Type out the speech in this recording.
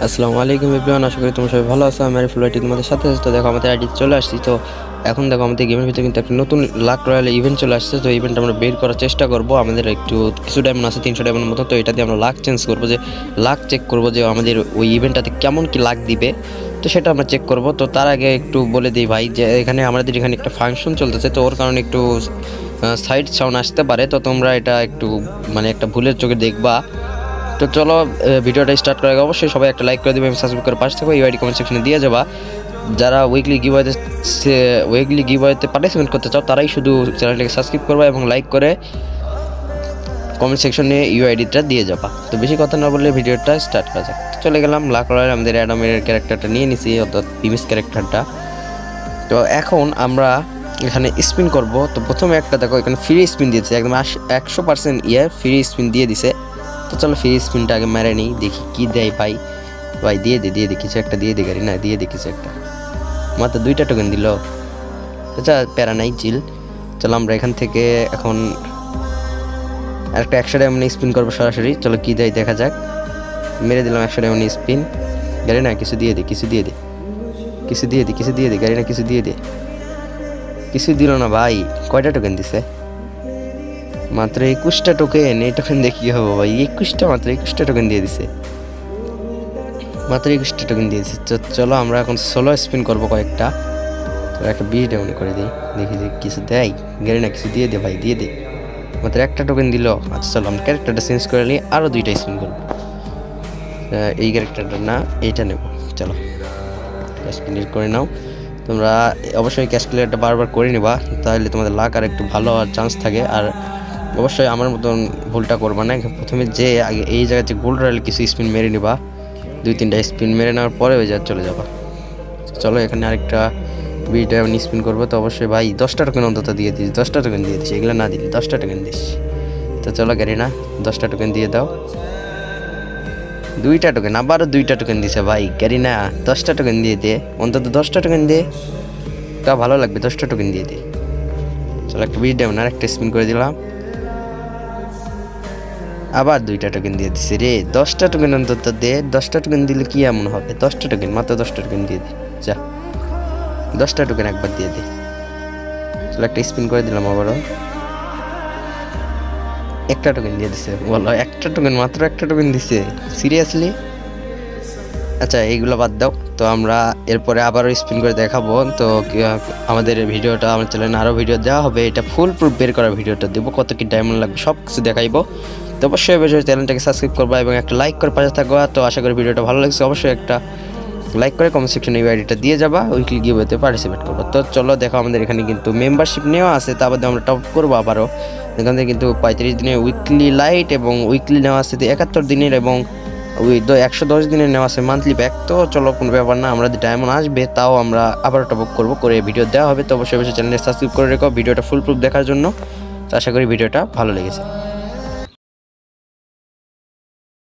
আসসালামু আলাইকুম এভরিওয়ান, আশা করি তোমরা সবাই ভালো আছো। আমি আরিফুল ভাই তোমাদের সাথে আছি। তো দেখো আমাদের আইডি চলে আসছি। তো এখন দেখো আমাদের গেমের ভিতরে কিন্তু একটা নতুন লাক রয়্যাল ইভেন্ট চলে আসছে। তো ইভেন্ট আমরা বের করার চেষ্টা করব। আমাদের একটু কিছু ডায়মন্ড আছে, 300 ডায়মন্ডের মতো। তো এটা দিয়ে আমরা লাক চেঞ্জ করবো, যে লাক চেক করবো যে আমাদের ওই ইভেন্টটাতে কেমন কি লাক দিবে। তো সেটা আমরা চেক করব। তো তার আগে একটু বলে দিই ভাই, যে আমাদের এখানে একটা ফাংশন চলতেছে। তো ওর কারণে একটু সাইড সাউন্ড আসতে পারে। তো তোমরা এটা একটু মানে একটা ভুলের চোখে দেখবা। তো চলো ভিডিওটা স্টার্ট করার আগে অবশ্যই সবাই একটা লাইক করে দেবে এবং সাবস্ক্রাইব করে পাশে থাকো। ইউআইডি কমেন্ট সেকশনে দিয়ে যাবা। যারা উইকলি গিভওয়েতে পার্টিসিপেট করতে চাও তারাই শুধু চ্যানেলটাকে সাবস্ক্রাইব করবা এবং লাইক করে কমেন্ট সেকশনে ইউআইডিটা দিয়ে যাবা। তো বেশি কথা না বললে ভিডিওটা স্টার্ট করা যাক। চলে গেলাম লাক রয়্যাল, আমাদের অ্যাডামের ক্যারেক্টারটা নিয়ে নিছি, অর্থাৎ প্রিমিস ক্যারেক্টারটা। তো এখন আমরা এখানে স্পিন করব। তো প্রথমে একটা দেখো এখানে ফ্রি স্পিন দিয়েছে, একদম 100% ফ্রি স্পিন দিয়ে দিছে। তো চলো ফ্রি স্পিনটা আগে মেরে নিই, দেখি কি দেয়। ভাই ভাই দিয়ে দে কিছু একটা, দিয়ে দে গাড়ি না, দিয়ে দে কিছু একটা। মাত্র 2টা টোকেন দিল। আচ্ছা প্যারা নাই, চিল। চলো আমরা এখান থেকে এখন আরেকটা 100 ডায়মন্ড স্পিন করবো সরাসরি। চলো কি দেয় দেখা যাক। মেরে দিলাম 100 ডায়মন্ড স্পিন। গাড়ি না কিছু দিয়ে দে, কিছু দিয়ে দে, কিছু দিয়ে দে, কিছু দিয়ে দে গাড়ি না, কিছু দিয়ে দে। কিছু দিল না ভাই। কয়টা টোকেন দিছে? মাত্র 21টা টোকেন। এই টোকেন দিয়ে কি হবে ভাই? মাত্র 21টা টোকেন দিয়ে দিছে, মাত্র 21টা টোকেন দিয়েছি। চলো আমরা এখন সোলো স্পিন করবো কয়েকটা। তো একটা 20 ডাউন করে দিই, দেখি যে কিছু দেয়। গাড়ি না কিছু দিয়ে দে ভাই, দিয়ে দে। মাত্র একটা টোকেন দিল। আচ্ছা চলো আমরা ক্যারেক্টারটা চেঞ্জ করে নিই, আরও 2টা স্পিন করবো। এই ক্যারেক্টারটা না, এইটা নেব। চলো ক্যাশ ক্লিয়ার করে নাও। তোমরা অবশ্যই ক্যাশ ক্লিয়ারটা বারবার করে নিবা, তাহলে তোমাদের লাক আর একটু ভালো হওয়ার চান্স থাকে। আর অবশ্যই আমার মতন ভুলটা করবা না। প্রথমে যে আগে এই জায়গায় যে গোল্ড রয়্যাল কিছু স্পিন মেরে নিবা, 2-3টা স্পিন মেরে নেওয়ার পরে ওই জায়গায় চলে যাবা। চলো এখানে আরেকটা 20 ডায়মন্ড স্পিন করবো। তো অবশ্যই ভাই 10টা টোকেন অন্তত দিয়ে দিস, 10টা টোকেন দিয়ে দিস, এগুলো না দিলি 10টা টোকেন দিস। তো চলো গাড়ি না 10টা টোকেন দিয়ে দাও। 2টা টোকেন, আবারও 2টা টোকেন দিছে ভাই। গাড়ি না 10টা টোকেন দিয়ে দে, অন্তত 10টা টোকেন দে, তা ভালো লাগবে। 10টা টোকেন দিয়ে দে। চলো একটা 20 ডায়মন্ড আর একটা স্পিন করে দিলাম, আবার 2টা টোকেন দিয়ে দিছে রে। 10টা টোকেন অন্তত দে, 10টা টোকেন দিলে কি এমন হবে? 10টা টোকেন, মাত্র 10টা টোকেন দিয়ে দে। যা 10টা টোকেন একবার দিয়ে দে। চলো একটা স্পিন করে দিলাম আবারও, একটা টোকেন দিয়ে দিছে। বলো একটা টোকেন, মাত্র একটা টোকেন দিছে? সিরিয়াসলি? আচ্ছা এইগুলো বাদ দাও। তো আমরা এরপরে আবারও স্পিন করে দেখাবো। তো আমাদের ভিডিওটা, আমার চ্যানেলে আরও ভিডিও দেওয়া হবে। এটা ফুল প্রুফ বের করা ভিডিওটা দেবো, কত কি ডায়মন্ড লাগবে সব কিছু দেখাইবো। তো অবশ্যই চ্যানেলটাকে সাবস্ক্রাইব করবা এবং একটা লাইক করে পাশে থাকবা। তো আশা করি ভিডিওটা ভালো লাগছে। অবশ্যই একটা লাইক করে কমেন্ট সেকশনে ইউআইডিটা দিয়ে যাবা, উইকলি গিভওয়েতে পার্টিসিপেট করবো। তো চলো দেখো আমাদের এখানে কিন্তু মেম্বারশিপ নেওয়া আছে, তারপর আমরা টপ করবো আবারও। এখান থেকে কিন্তু 35 দিনের উইকলি লাইট এবং উইকলি নেওয়া আছে 71 দিনের, এবং ওই 110 দিনের নেওয়া আছে মান্থলি প্যাক। তো চলো কোনো ব্যাপার না, আমরা যদি ডায়মন্ড আসবে তাও আমরা আবারও টপ আপ করবো, করে ভিডিও দেওয়া হবে। তো অবশ্যই চ্যানেলটা সাবস্ক্রাইব করে রেখো ভিডিওটা ফুল প্রুফ দেখার জন্য। তো আশা করি ভিডিওটা ভালো লেগেছে।